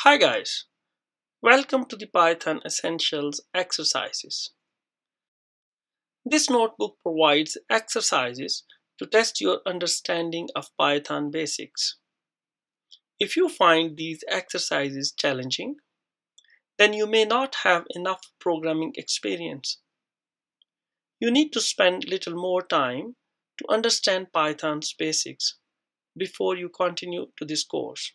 Hi guys, welcome to the Python Essentials exercises. This notebook provides exercises to test your understanding of Python basics. If you find these exercises challenging, then you may not have enough programming experience. You need to spend little more time to understand Python's basics before you continue to this course.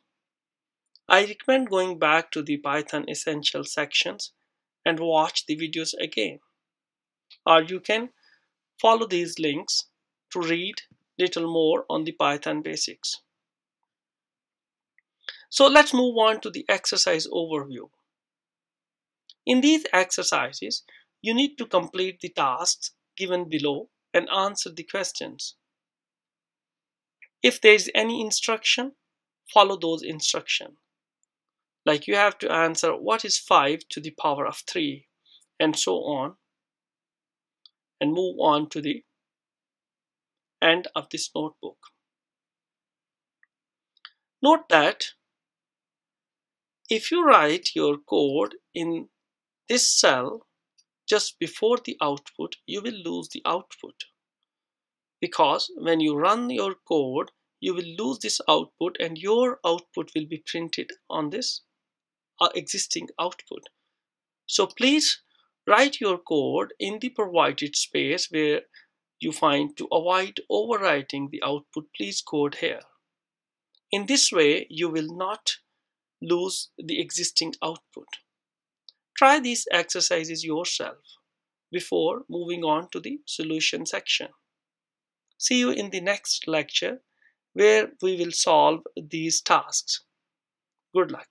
I recommend going back to the Python Essentials sections and watch the videos again. Or you can follow these links to read little more on the Python basics. So let's move on to the exercise overview. In these exercises, you need to complete the tasks given below and answer the questions. If there is any instruction, follow those instructions. Like you have to answer what is 5 to the power of 3 and so on, and move on to the end of this notebook. Note that if you write your code in this cell just before the output, you will lose the output. Because when you run your code, you will lose this output and your output will be printed on this existing output. So please write your code in the provided space where you find. To avoid overwriting the output, please code here. In this way, you will not lose the existing output. Try these exercises yourself before moving on to the solution section. See you in the next lecture where we will solve these tasks. Good luck.